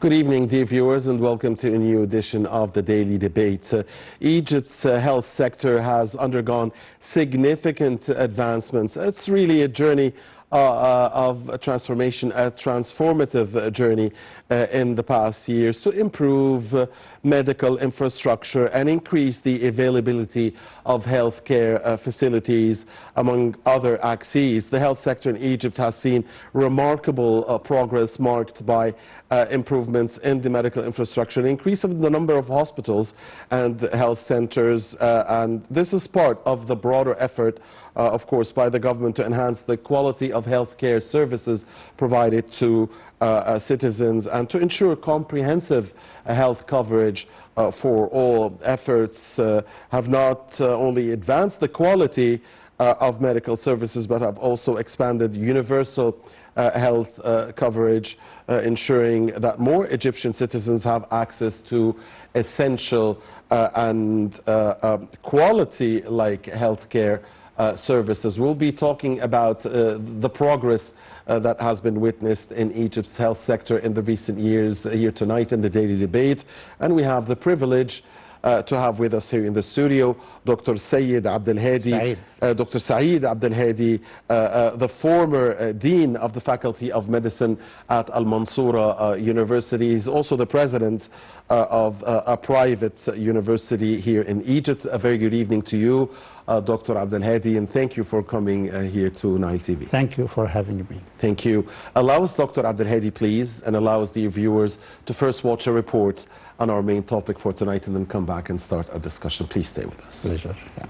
Good evening, dear viewers, and welcome to a new edition of the Daily Debate. Egypt's health sector has undergone significant advancements. It's really a journey of a transformation, a transformative journey in the past years to improve medical infrastructure and increase the availability of healthcare facilities, among other axes. The health sector in Egypt has seen remarkable progress marked by improvements in the medical infrastructure, an increase of the number of hospitals and health centers, and this is part of the broader effort of course, by the government to enhance the quality of healthcare services provided to citizens and to ensure comprehensive health coverage for all. Efforts have not only advanced the quality of medical services, but have also expanded universal health coverage, ensuring that more Egyptian citizens have access to essential and quality-like healthcare services. We'll be talking about the progress that has been witnessed in Egypt's health sector in the recent years here tonight in the Daily Debate. And we have the privilege to have with us here in the studio Dr. Abdel Hady, Dr. Abdel Hady, the former Dean of the Faculty of Medicine at Al-Mansoura University. He's also the president of a private university here in Egypt. A very good evening to you, Dr. Abdel Hady, and thank you for coming here to Nile TV. Thank you for having me. Thank you. Allow us, Dr. Abdel Hady, please, and allow us, dear viewers, to first watch a report on our main topic for tonight and then come back and start our discussion. Please stay with us. Pleasure. Yeah.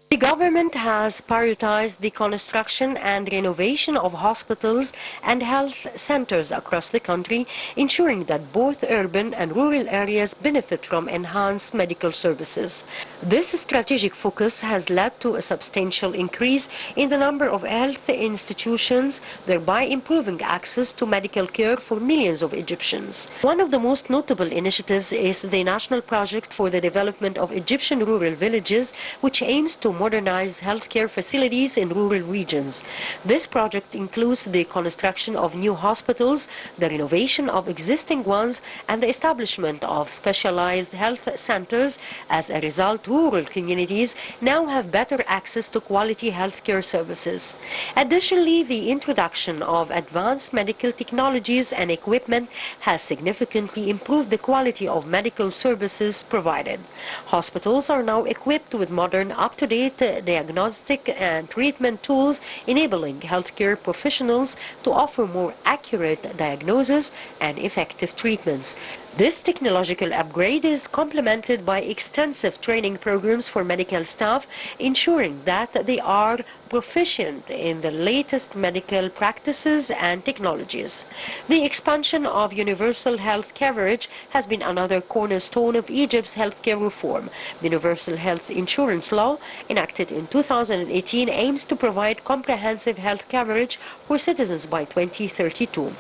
The government has prioritized the construction and renovation of hospitals and health centers across the country, ensuring that both urban and rural areas benefit from enhanced medical services. This strategic focus has led to a substantial increase in the number of health institutions, thereby improving access to medical care for millions of Egyptians. One of the most notable initiatives is the National Project for the Development of Egyptian Rural Villages, which aims to modernize healthcare facilities in rural regions. This project includes the construction of new hospitals, the renovation of existing ones, and the establishment of specialized health centers. As a result, rural communities now have better access to quality healthcare services. Additionally, the introduction of advanced medical technologies and equipment has significantly improved the quality of medical services provided. Hospitals are now equipped with modern, up-to-date diagnostic and treatment tools, enabling healthcare professionals to offer more accurate diagnosis and effective treatments. This technological upgrade is complemented by extensive training programs for medical staff, ensuring that they are proficient in the latest medical practices and technologies. The expansion of universal health coverage has been another cornerstone of Egypt's healthcare reform. The Universal Health Insurance Law, enacted in 2018, aims to provide comprehensive health coverage for citizens by 2032.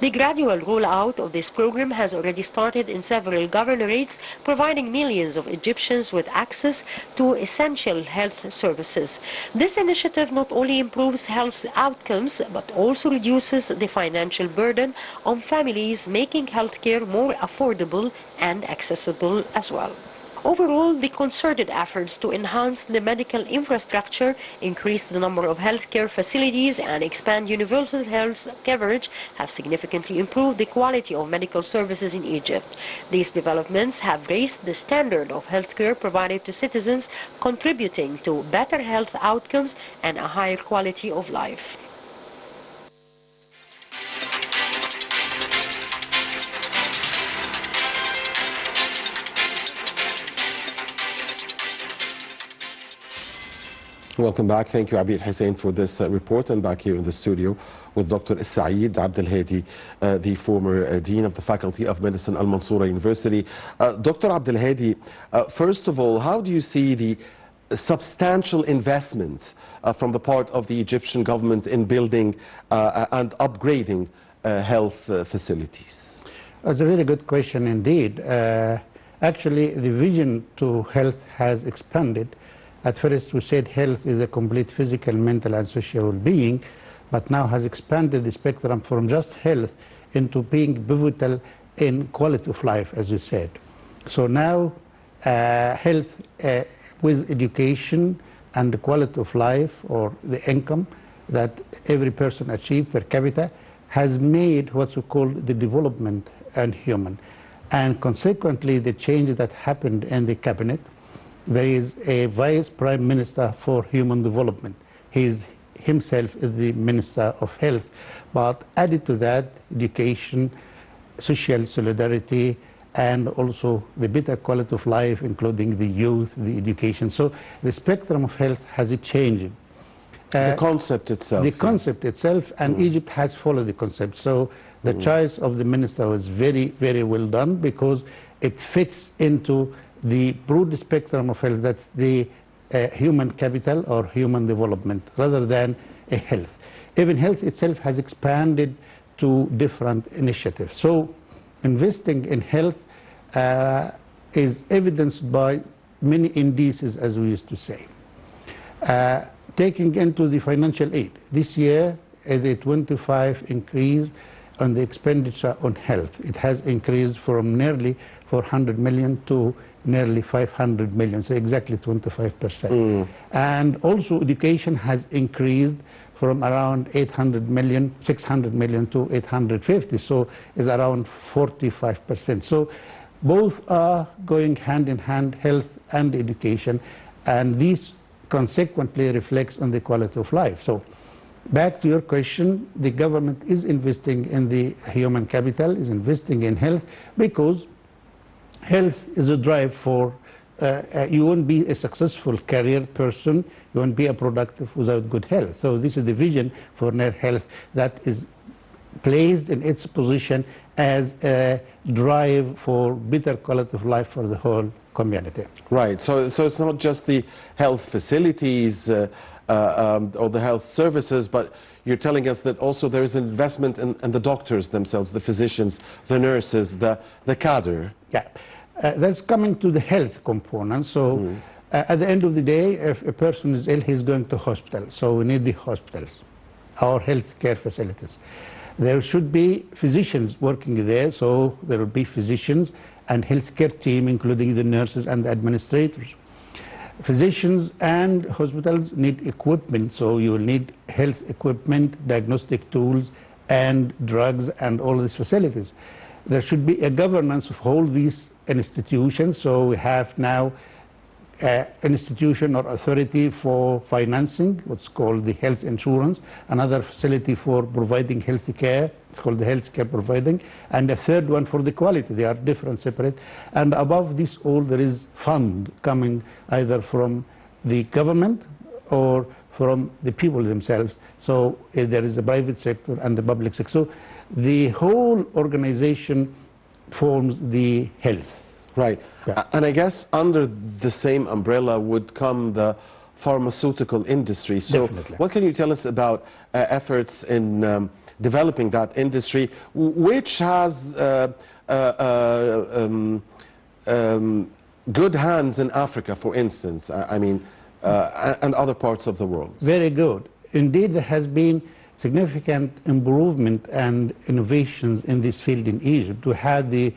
The gradual rollout of this program has already started in several governorates, providing millions of Egyptians with access to essential health services. This initiative not only improves health outcomes, but also reduces the financial burden on families, making healthcare more affordable and accessible as well. Overall, the concerted efforts to enhance the medical infrastructure, increase the number of healthcare facilities, and expand universal health coverage have significantly improved the quality of medical services in Egypt. These developments have raised the standard of healthcare provided to citizens, contributing to better health outcomes and a higher quality of life. Welcome back. Thank you, Abir Hussein, for this report. And back here in the studio with Dr. Abdel Hady, the former Dean of the Faculty of Medicine, Al-Mansoura University. Dr. Abdel Hady, first of all, how do you see the substantial investments from the part of the Egyptian government in building and upgrading health facilities? It's a very good question indeed. Actually, the vision to health has expanded. At first we said health is a complete physical, mental and social well-being, but now has expanded the spectrum from just health into being pivotal in quality of life, as you said. So now health with education and the quality of life, or the income that every person achieves per capita, has made what we call the development and human. And consequently, the change that happened in the cabinet, there is a vice prime minister for human development. He himself is the minister of health. But added to that, education, social solidarity, and also the better quality of life, including the youth, the education. So the spectrum of health has changed. The concept itself. The concept itself, and Egypt has followed the concept. So the choice of the minister was very, very well done, because it fits into the broad spectrum of health. That's the human capital or human development, rather than a health. Even health itself has expanded to different initiatives. So investing in health is evidenced by many indices, as we used to say. Taking into the financial aid, this year is a 25% increase on the expenditure on health. It has increased from nearly 400 million to nearly 500 million, so exactly 25%. And also education has increased from around 600 million to 850, so it's around 45%. So both are going hand in hand, health and education, and this consequently reflects on the quality of life. So back to your question, the government is investing in the human capital, is investing in health, because health is a drive for, you won't be a successful career person, you won't be a productive without good health. So this is the vision for health that is placed in its position as a drive for better quality of life for the whole community. Right, so it's not just the health facilities or the health services, but you're telling us that also there is investment in the doctors themselves, the physicians, the nurses, the cadre. Yeah, that's coming to the health component. So at the end of the day, if a person is ill, he's going to hospital. So we need the hospitals, our health care facilities. There should be physicians working there, so there will be physicians and healthcare team, including the nurses and the administrators. Physicians and hospitals need equipment, so you will need health equipment, diagnostic tools, and drugs, and all these facilities. There should be a governance of all these institutions, so we have now an institution or authority for financing, what's called the health insurance, another facility for providing health care, it's called the health care providing, and a third one for the quality. They are different, separate. And above this all, there is fund coming either from the government or from the people themselves. So there is the private sector and the public sector. So the whole organization forms the health. Right. Yeah. And I guess under the same umbrella would come the pharmaceutical industry. So Definitely. What can you tell us about efforts in developing that industry, which has good hands in Africa, for instance, and other parts of the world? Very good. Indeed, there has been significant improvement and innovations in this field in Egypt. We had the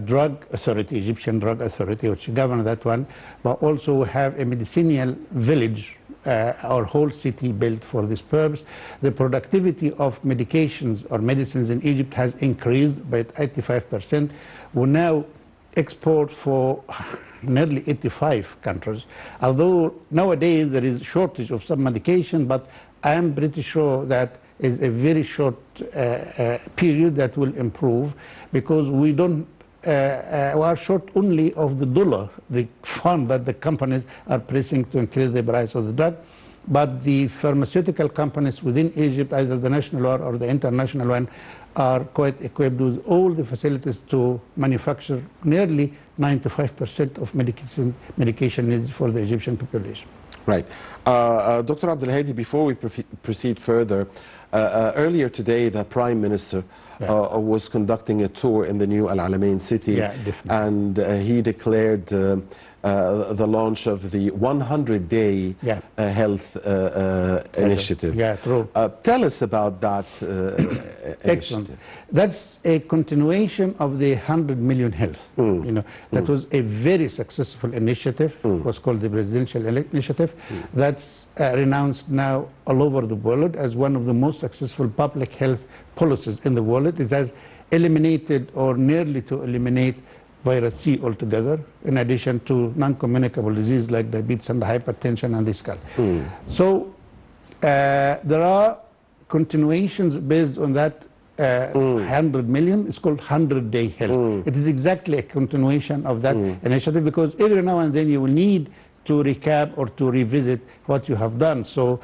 drug authority, Egyptian drug authority, which governs that one, but also have a medicinal village, our whole city built for this purpose. The productivity of medications or medicines in Egypt has increased by 85%. We now export for nearly 85 countries. Although nowadays there is shortage of some medication, but I am pretty sure that is a very short period that will improve, because we don't we are short only of the dollar, the fund that the companies are pressing to increase the price of the drug, but the pharmaceutical companies within Egypt, either the national one or the international one, are quite equipped with all the facilities to manufacture nearly 95% of medication needs for the Egyptian population. Right. Dr. Abdel Hady, before we proceed further, earlier today the Prime Minister was conducting a tour in the new Al Alamein city, and he declared the launch of the 100-day health initiative. Yeah, true. Tell us about that initiative. That's a continuation of the 100 million health. That was a very successful initiative. It was called the Presidential Initiative. That's renounced now all over the world as one of the most successful public health policies in the world. It has eliminated or nearly to eliminate virus C altogether, in addition to non-communicable diseases like diabetes and hypertension and this kind. So there are continuations based on that 100 million. It's called 100-day health. It is exactly a continuation of that initiative, because every now and then you will need to recap or to revisit what you have done. So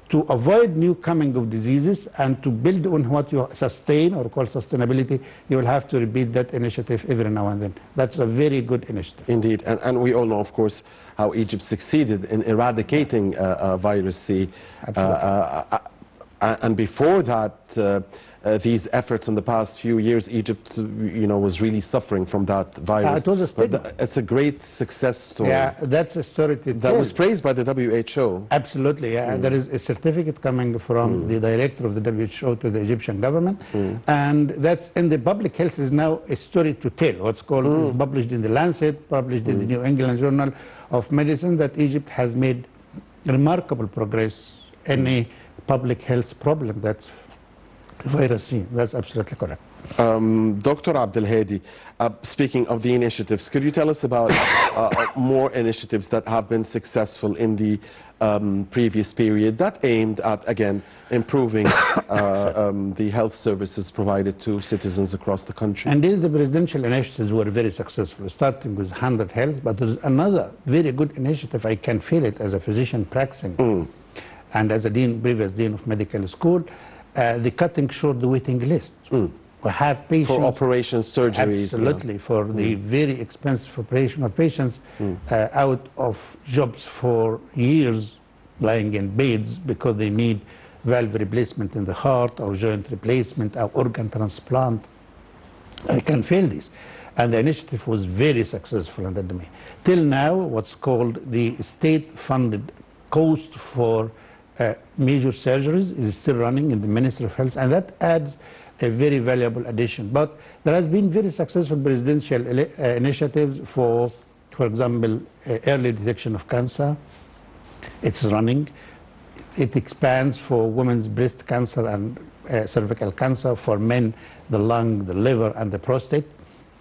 to avoid new coming of diseases and to build on what you sustain or call sustainability, you will have to repeat that initiative every now and then. That's a very good initiative. Indeed, and we all know, of course, how Egypt succeeded in eradicating virus C. And before that, these efforts in the past few years, Egypt, was really suffering from that virus. It was a stigma. It's a great success story. Yeah, that's a story to tell. That was praised by the WHO. Absolutely, yeah. There is a certificate coming from the director of the WHO to the Egyptian government, and that's in the public health is now a story to tell. What's called is published in the Lancet, published in the New England Journal of Medicine, that Egypt has made remarkable progress in a public health problem that's virus C. That's absolutely correct. Dr. Abdel Hady, speaking of the initiatives, could you tell us about more initiatives that have been successful in the previous period that aimed at, again, improving the health services provided to citizens across the country? And these the presidential initiatives were very successful, starting with 100 Health, but there's another very good initiative. I can feel it as a physician practicing and as a previous dean of medical school. The cutting short the waiting list. We have patients for operations, surgeries. Absolutely, for the very expensive operation of patients out of jobs for years, lying in beds because they need valve replacement in the heart or joint replacement or organ transplant. I can feel this. And the initiative was very successful in that domain. Till now, what's called the state-funded cost for major surgeries is still running in the Ministry of Health, and that adds a very valuable addition. But there has been very successful presidential initiatives for example, early detection of cancer. It's running. It expands for women's breast cancer and cervical cancer, for men the lung, the liver, and the prostate.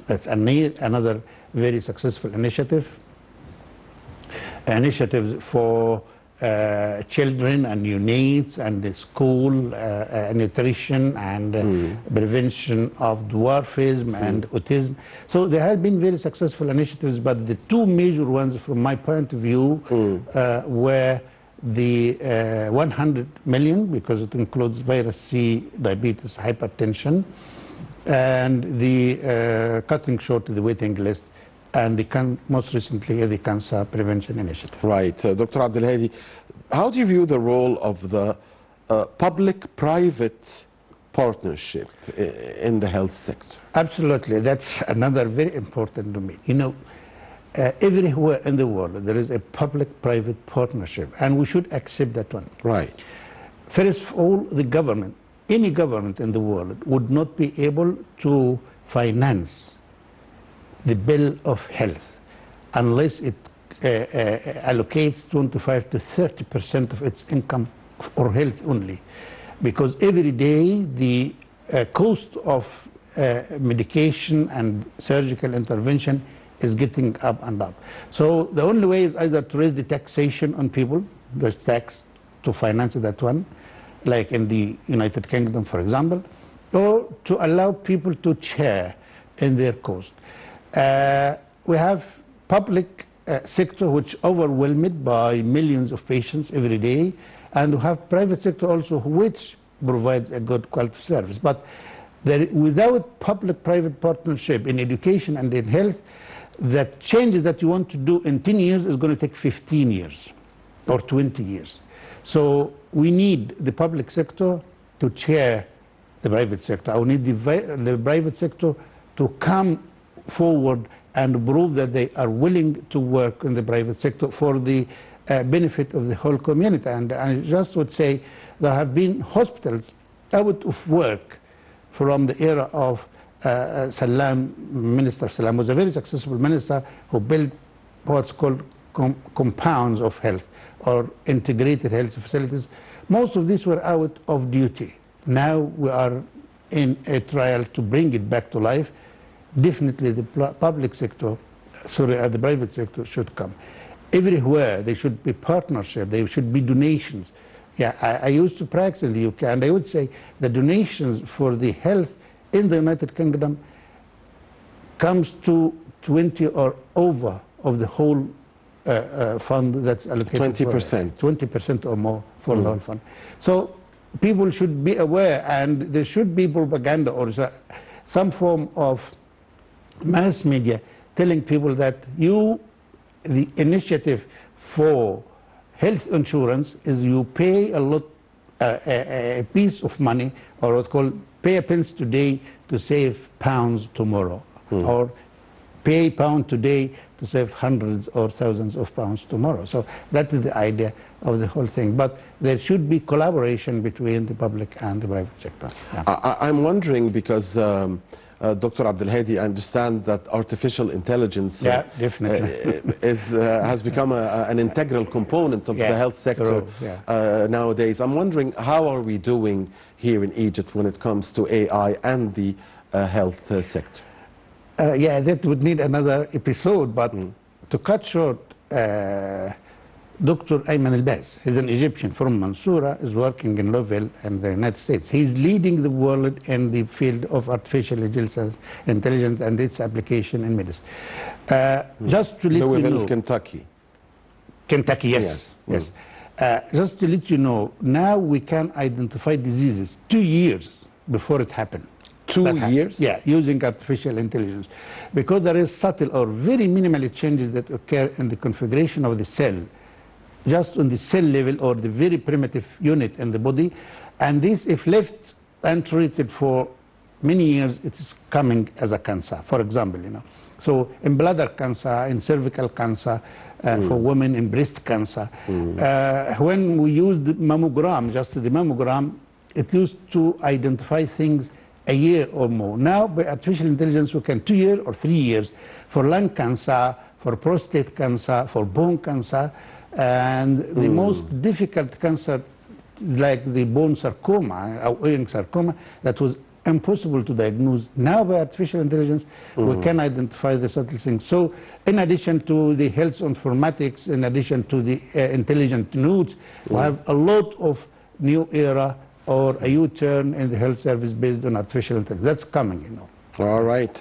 That's another very successful initiative. Initiatives for children and neonates and the school nutrition and prevention of dwarfism and autism. So there have been very successful initiatives, but the two major ones from my point of view were the 100 million, because it includes virus C, diabetes, hypertension, and the cutting short the waiting list, and most recently the cancer prevention initiative. Right. Dr. Abdel Hady, how do you view the role of the public-private partnership in the health sector? Absolutely. That's another very important domain. You know, everywhere in the world there is a public-private partnership, and we should accept that one. Right. First of all, the government, any government in the world would not be able to finance the bill of health unless it allocates 25 to 30% of its income for health only, because every day the cost of medication and surgical intervention is getting up and up. So the only way is either to raise the taxation on people, there's tax to finance that one, like in the United Kingdom, for example, or to allow people to share in their cost. We have public sector which overwhelmed by millions of patients every day, and we have private sector also which provides a good quality service. But without public-private partnership in education and in health, that changes that you want to do in 10 years is going to take 15 years or 20 years. So we need the public sector to chair the private sector. We need the private sector to come forward and prove that they are willing to work in the private sector for the benefit of the whole community. And I just would say there have been hospitals out of work from the era of Salam. Minister Salam was a very successful minister who built what's called compounds of health or integrated health facilities. Most of these were out of duty. Now we are in a trial to bring it back to life. Definitely the public sector, the private sector should come. Everywhere there should be partnership, there should be donations. Yeah, I used to practice in the UK, and I would say the donations for the health in the United Kingdom comes to 20 or over of the whole fund that's allocated. 20%. 20% or more for the whole fund. So people should be aware, and there should be propaganda or some form of mass media telling people that the initiative for health insurance is you pay a lot, a piece of money, or what's called pay a pence today to save pounds tomorrow, or pay pound today to save hundreds or thousands of pounds tomorrow. So that is the idea of the whole thing. But there should be collaboration between the public and the private sector. Yeah. I'm wondering because Dr. Abdel Hady, I understand that artificial intelligence has become an integral component of the health sector nowadays. I'm wondering, how are we doing here in Egypt when it comes to AI and the health sector? Yeah, that would need another episode, but to cut short, Dr. Ayman al-Baz, he's an Egyptian from Mansoura, is working in Louisville in the United States. He's leading the world in the field of artificial intelligence and its application in medicine. Just to let you know, Kentucky. Kentucky, yes. Just to let you know, now we can identify diseases 2 years before it happened. 2 years? Yeah, using artificial intelligence. Because there is subtle or very minimal changes that occur in the configuration of the cell, just on the cell level or the very primitive unit in the body. And this, if left untreated for many years, it is coming as a cancer, for example, So in bladder cancer, in cervical cancer, for women, in breast cancer. When we used mammogram, just the mammogram, it used to identify things a year or more. Now, by artificial intelligence, we can 2 years or 3 years for lung cancer, for prostate cancer, for bone cancer, and the most difficult cancer, like the bone sarcoma, or ewing sarcoma, that was impossible to diagnose. Now, by artificial intelligence, we can identify the subtle things. So, in addition to the health informatics, in addition to the intelligent nodes, we have a lot of new era or a U-turn in the health service based on artificial intelligence. That's coming, All right.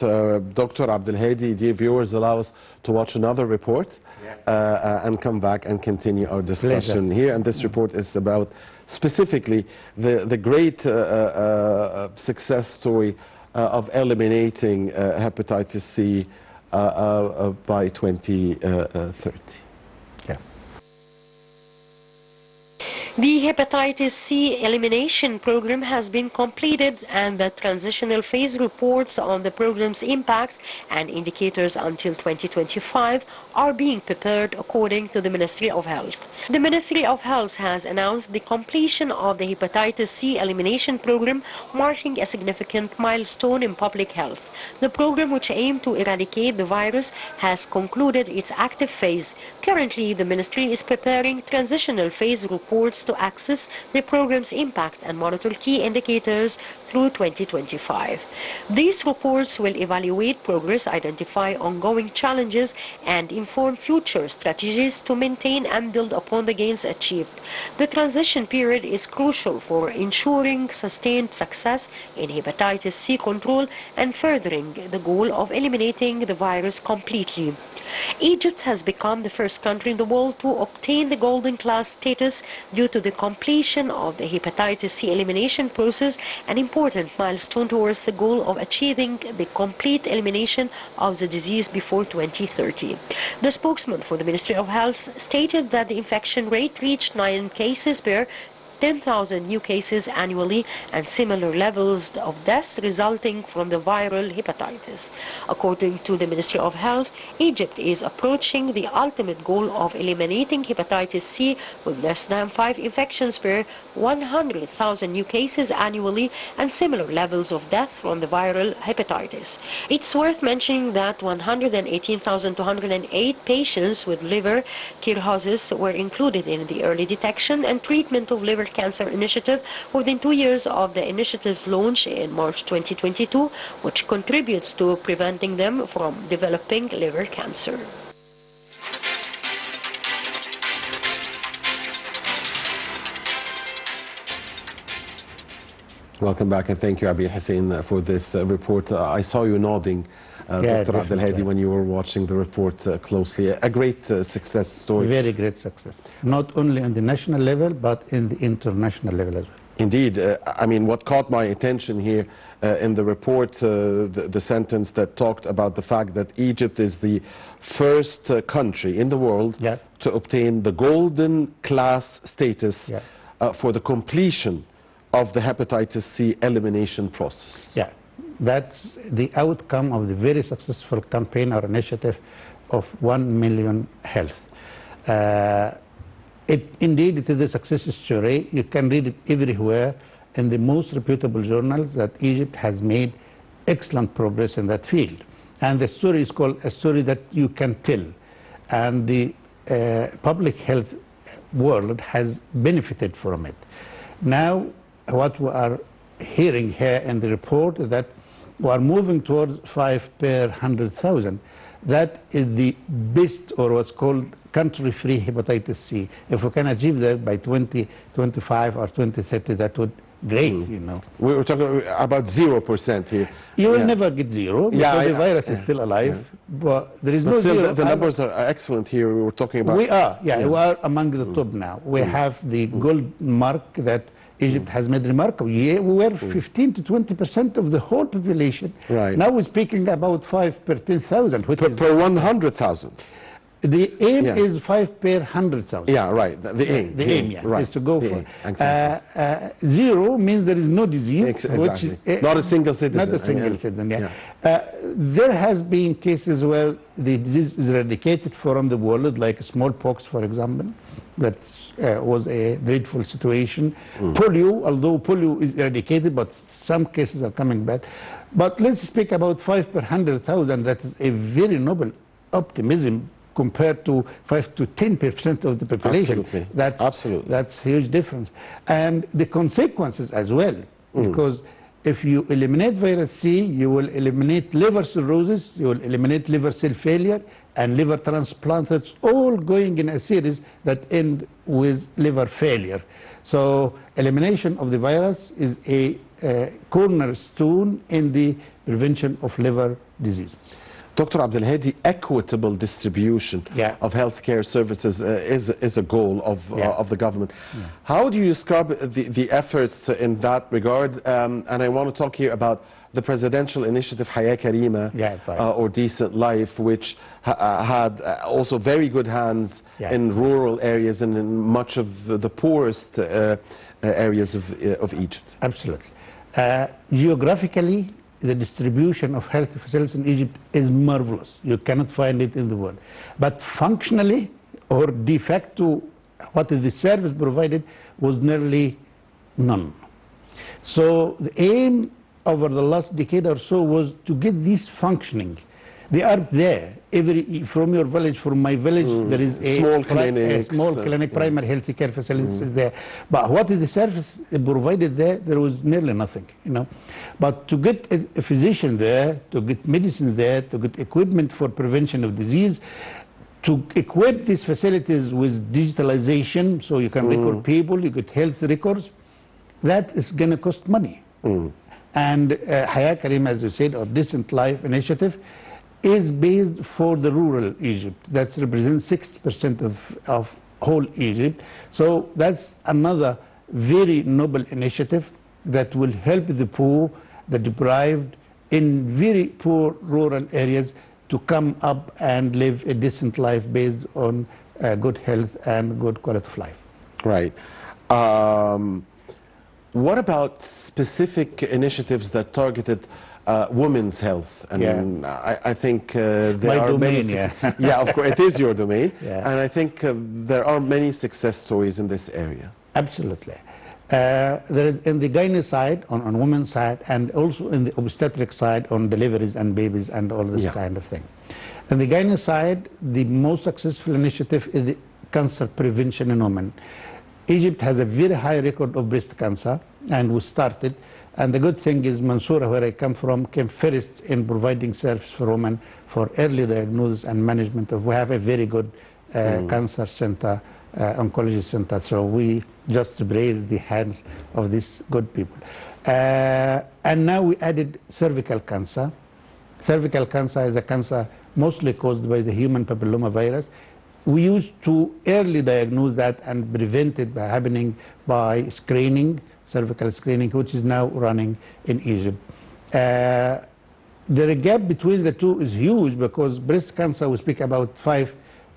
Dr. Abdel Hady, dear viewers, allow us to watch another report and come back and continue our discussion here. And this report is about specifically the great success story of eliminating hepatitis C by 2030. The hepatitis C elimination program has been completed, and the transitional phase reports on the program's impact and indicators until 2025 are being prepared according to the Ministry of Health. The Ministry of Health has announced the completion of the hepatitis C elimination program, marking a significant milestone in public health. The program, which aimed to eradicate the virus, has concluded its active phase. Currently, the Ministry is preparing transitional phase reports to access the program's impact and monitor key indicators through 2025. These reports will evaluate progress, identify ongoing challenges, and inform future strategies to maintain and build upon the gains achieved. The transition period is crucial for ensuring sustained success in hepatitis C control and furthering the goal of eliminating the virus completely. Egypt has become the first country in the world to obtain the golden class status due to the completion of the hepatitis C elimination process, an important milestone towards the goal of achieving the complete elimination of the disease before 2030. The spokesman for the Ministry of Health stated that the infection rate reached 9 cases per 10,000 new cases annually and similar levels of deaths resulting from the viral hepatitis. According to the Ministry of Health, Egypt is approaching the ultimate goal of eliminating hepatitis C with less than 5 infections per 100,000 new cases annually and similar levels of death from the viral hepatitis. It's worth mentioning that 118,208 patients with liver cirrhosis were included in the early detection and treatment of liver cancer initiative within 2 years of the initiative's launch in March 2022, which contributes to preventing them from developing liver cancer. Welcome back, and thank you, Abi Hussein, for this report. I saw you nodding, Yeah, Dr. Abdel Hady, when you were watching the report closely. A great success story. Very great success. Not only on the national level, but in the international level as well. Indeed. I mean, what caught my attention here in the report, the sentence that talked about the fact that Egypt is the first country in the world to obtain the golden class status for the completion of the hepatitis C elimination process. Yeah, that's the outcome of the very successful campaign or initiative of 1 million health. Indeed, it is a success story. You can read it everywhere in the most reputable journals that Egypt has made excellent progress in that field. And the story is called a story that you can tell. And the public health world has benefited from it. Now, what we are hearing here in the report is that we are moving towards 5 per 100,000. That is the best, or what's called country-free hepatitis C. If we can achieve that by 2025 or 2030, that would be great, you know. We were talking about 0% here. You will never get zero because the virus is still alive. But there is no zero. The numbers are excellent here. We were talking about. We are, we are among the top now. We have the gold mark that Egypt has made remarkable. We were 15 to 20% of the whole population. Right. Now we're speaking about 5 per 10,000. Per 100,000. The aim is 5 per 100,000. Yeah, right. The aim. The aim, right. is to go for. Zero means there is no disease. Exactly. Which is, not a single citizen. Not a single citizen, there has been cases where the disease is eradicated from the world, like smallpox, for example. That was a dreadful situation. Polio, although polio is eradicated, but some cases are coming back. But let's speak about 5 per 100,000. That is a very noble optimism compared to 5 to 10% of the population. Absolutely. That's a huge difference. And the consequences as well, because if you eliminate virus C, you will eliminate liver cirrhosis, you will eliminate liver cell failure, and liver transplants. It's all going in a series that end with liver failure. So elimination of the virus is a cornerstone in the prevention of liver disease. Dr. Abdel Hady, equitable distribution of healthcare services is a goal of the government. How do you describe the efforts in that regard? And I want to talk here about the presidential initiative Hayat Karima, or Decent Life, which had also very good hands in rural areas and in much of the poorest areas of Egypt. Absolutely. Geographically, the distribution of health facilities in Egypt is marvelous. You cannot find it in the world. But functionally or de facto, what is the service provided was nearly none. So the aim over the last decade or so was to get these functioning. They are there. From your village, from my village, there is a small clinic, primary health care facilities is there. But what is the service provided there? There was nearly nothing, you know. But to get a physician there, to get medicine there, to get equipment for prevention of disease, to equip these facilities with digitalization, so you can record people, you get health records, that is going to cost money. And Hayat Karima, as you said, or Decent Life initiative, is based for the rural Egypt. That represents 60% of whole Egypt. So that's another very noble initiative that will help the poor, the deprived, in very poor rural areas to come up and live a decent life based on good health and good quality of life. Right. What about specific initiatives that targeted women's health? I mean, I think there My are domain, many. yeah. Yeah, of course, it is your domain, Yeah. and I think there are many success stories in this area. Absolutely. There is in the gynae side, on women's side, and also in the obstetric side on deliveries and babies and all this kind of thing. On the gynae side, the most successful initiative is the cancer prevention in women. Egypt has a very high record of breast cancer, and we started. And the good thing is Mansoura, where I come from, came first in providing service for women for early diagnosis and management of. We have a very good cancer center, oncology center. So we just raise the hands of these good people. And now we added cervical cancer. Cervical cancer is a cancer mostly caused by the human papillomavirus. We used to early diagnose that and prevent it by happening by screening, cervical screening, which is now running in Egypt. The gap between the two is huge because breast cancer, we speak about 10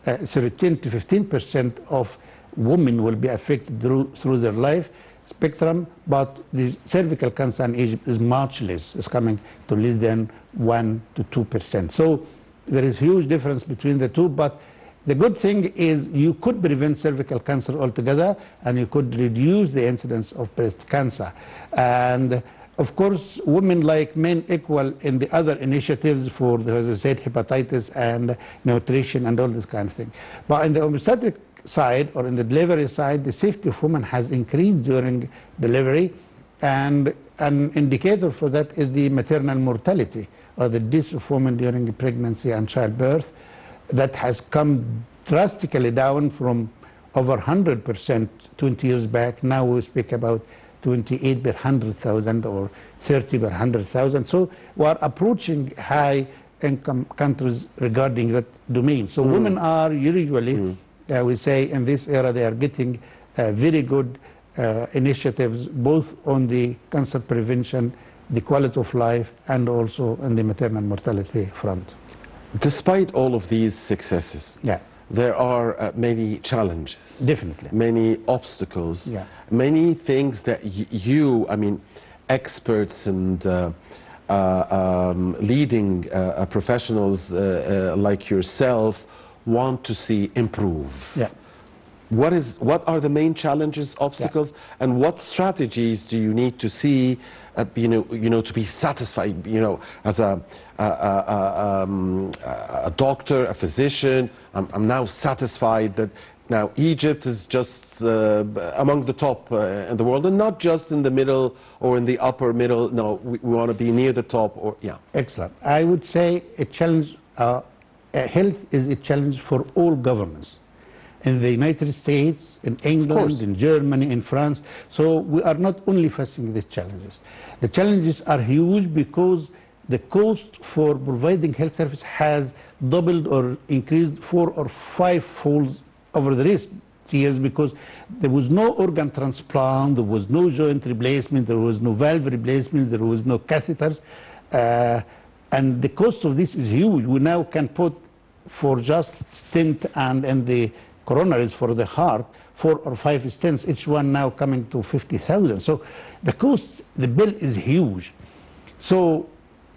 to 15% of women will be affected through their life spectrum, but the cervical cancer in Egypt is much less. It's coming to less than 1 to 2%. So there is huge difference between the two, but the good thing is you could prevent cervical cancer altogether and you could reduce the incidence of breast cancer. And of course, women like men equal in the other initiatives for, as I said, hepatitis and nutrition and all this kind of thing. But in the obstetric side or in the delivery side, the safety of women has increased during delivery, and an indicator for that is the maternal mortality or the death of women during pregnancy and childbirth. That has come drastically down from over 100% 20 years back. Now we speak about 28 per 100,000 or 30 per 100,000. So we are approaching high income countries regarding that domain. So women are usually, we say in this era, they are getting very good initiatives both on the cancer prevention, the quality of life, and also on the maternal mortality front. Despite all of these successes, there are many challenges. Definitely. Many obstacles. Many things that I mean, experts and leading professionals like yourself want to see improve. What are the main challenges, obstacles, and what strategies do you need to see, to be satisfied, as a doctor, a physician? I'm now satisfied that now Egypt is just among the top in the world, and not just in the middle or in the upper middle. No, we want to be near the top. Or Excellent. I would say a challenge. Health is a challenge for all governments. In the United States, in England, in Germany, in France. So we are not only facing these challenges. The challenges are huge because the cost for providing health service has doubled or increased 4 or 5 folds over the recent years because there was no organ transplant, there was no joint replacement, there was no valve replacement, there was no catheters. And the cost of this is huge. We now can put for just stent and the coronaries for the heart, 4 or 5 stents, each one now coming to 50,000. So the cost, the bill is huge. So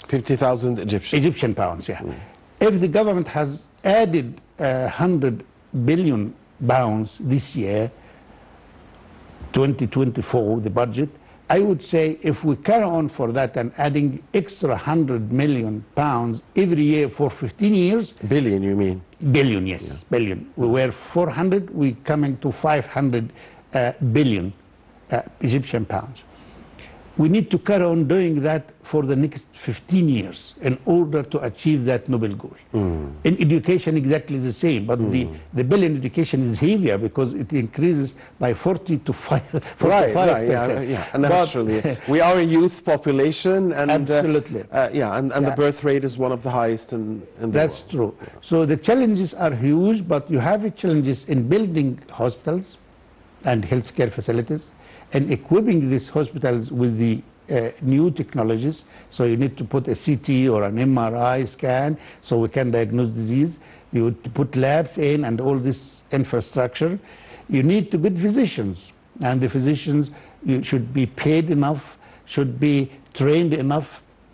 50,000 Egyptian pounds, If the government has added 100 billion pounds this year, 2024, the budget, I would say if we carry on for that and adding extra 100 million pounds every year for 15 years. Billion, you mean? Billion, yes, billion. We were 400, we coming to 500 billion Egyptian pounds. We need to carry on doing that for the next 15 years in order to achieve that noble goal. In education, exactly the same, but the bill in education is heavier because it increases by 40 to 45%. And naturally, we are a youth population, and absolutely, and the birth rate is one of the highest in the world. That's true. So the challenges are huge, but you have challenges in building hospitals and healthcare facilities, and equipping these hospitals with the new technologies. So you need to put a CT or an MRI scan so we can diagnose disease. You would put labs in and all this infrastructure. You need to get physicians. and the physicians should be paid enough, should be trained enough,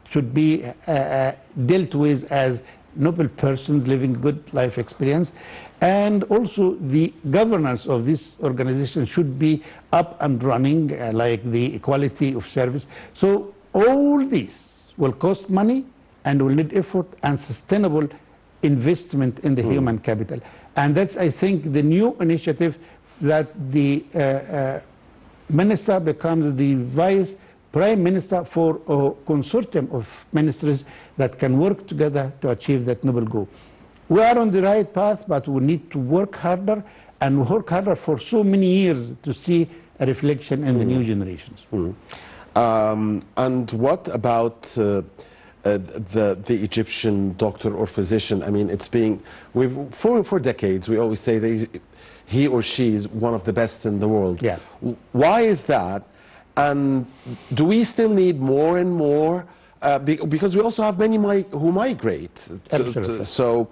should be dealt with as noble persons living good life experience, and also the governance of this organization should be up and running, like the equality of service. So all this will cost money and will need effort and sustainable investment in the human capital. And that's, I think, the new initiative, that the minister becomes the vice prime minister for a consortium of ministries that can work together to achieve that noble goal. We are on the right path, but we need to work harder, and work harder for so many years to see a reflection in the new generations. And what about the Egyptian doctor or physician? I mean, it's being, for decades, we always say he or she is one of the best in the world. Yeah. Why is that? And do we still need more and more? Because we also have many who migrate. Absolutely. So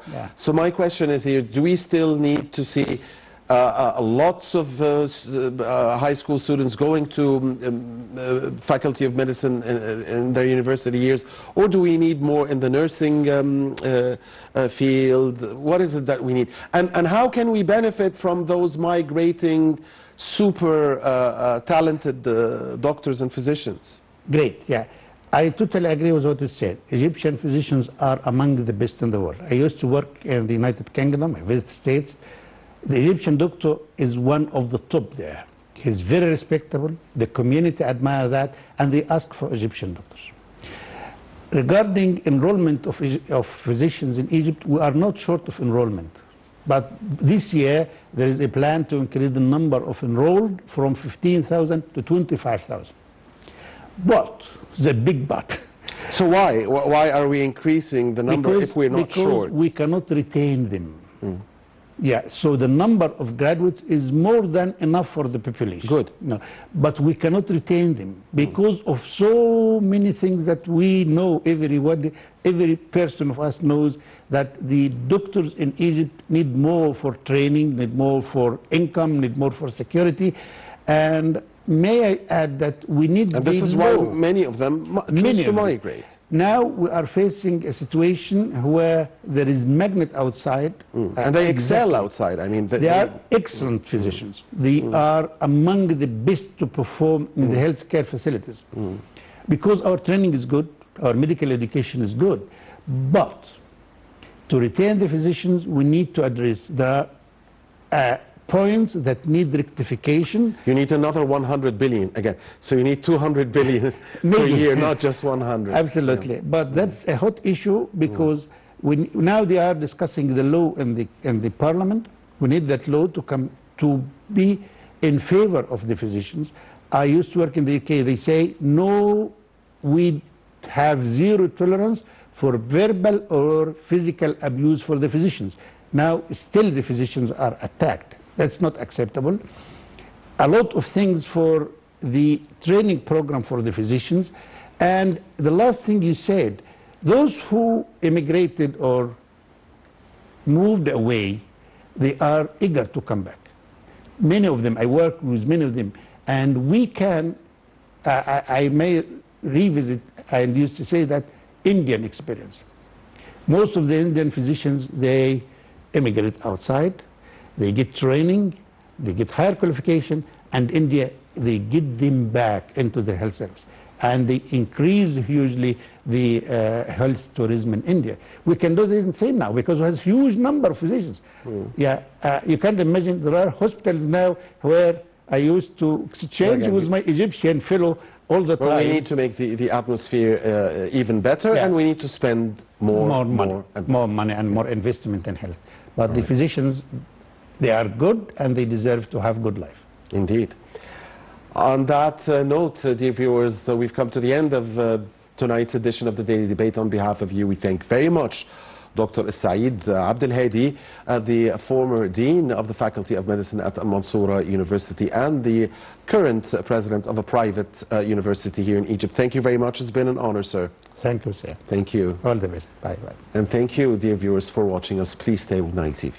my question is here, do we still need to see lots of high school students going to Faculty of Medicine in their university years, or do we need more in the nursing field? What is it that we need? And how can we benefit from those migrating super talented doctors and physicians? Great, yeah. I totally agree with what you said. Egyptian physicians are among the best in the world. I used to work in the United Kingdom, I visited States. The Egyptian doctor is one of the top there. He's very respectable, the community admire that, and they ask for Egyptian doctors. Regarding enrollment of physicians in Egypt, we are not short of enrollment. But this year, there is a plan to increase the number of enrolled from 15,000 to 25,000. But, the big but. So why? Why are we increasing the number if we're not short? Because we cannot retain them. Yeah, so the number of graduates is more than enough for the population. Good. No, but we cannot retain them because of so many things that we know. Every person of us knows that the doctors in Egypt need more for training, need more for income, need more for security. And may I add that we need... And this is why many of them choose to migrate. Now we are facing a situation where there is magnet outside. And they excel outside. I mean, they are excellent physicians. They are among the best to perform in the healthcare facilities. Because our training is good, our medical education is good. But to retain the physicians, we need to address the points that need rectification. You need another 100 billion again. So you need 200 billion per year, not just 100. Absolutely. Yeah. But that's a hot issue because now they are discussing the law in the parliament. We need that law to come to be in favor of the physicians. I used to work in the UK. They say, no, we have zero tolerance for verbal or physical abuse for the physicians. Now, still the physicians are attacked. That's not acceptable. A lot of things for the training program for the physicians. And the last thing you said, those who immigrated or moved away, they are eager to come back. Many of them, I work with many of them, and we can, I may revisit, I used to say that, Indian experience. Most of the Indian physicians, they immigrate outside. They get training, they get higher qualification, and India, they get them back into the health service. And they increase hugely the health tourism in India. We can do this in the same now because we have a huge number of physicians. Yeah, you can't imagine, there are hospitals now where I used to exchange with my Egyptian fellow all the time. Well, we need to make the atmosphere even better, and we need to spend more money and more investment in health. But the physicians, they are good and they deserve to have good life. Indeed. On that note, dear viewers, we've come to the end of tonight's edition of the Daily Debate. On behalf of you, we thank very much Dr. Saeed Abdel Hady, the former Dean of the Faculty of Medicine at Al-Mansoura University and the current president of a private university here in Egypt. Thank you very much. It's been an honor, sir. Thank you, sir. Thank you. All the best. Bye-bye. And thank you, dear viewers, for watching us. Please stay with Nile TV.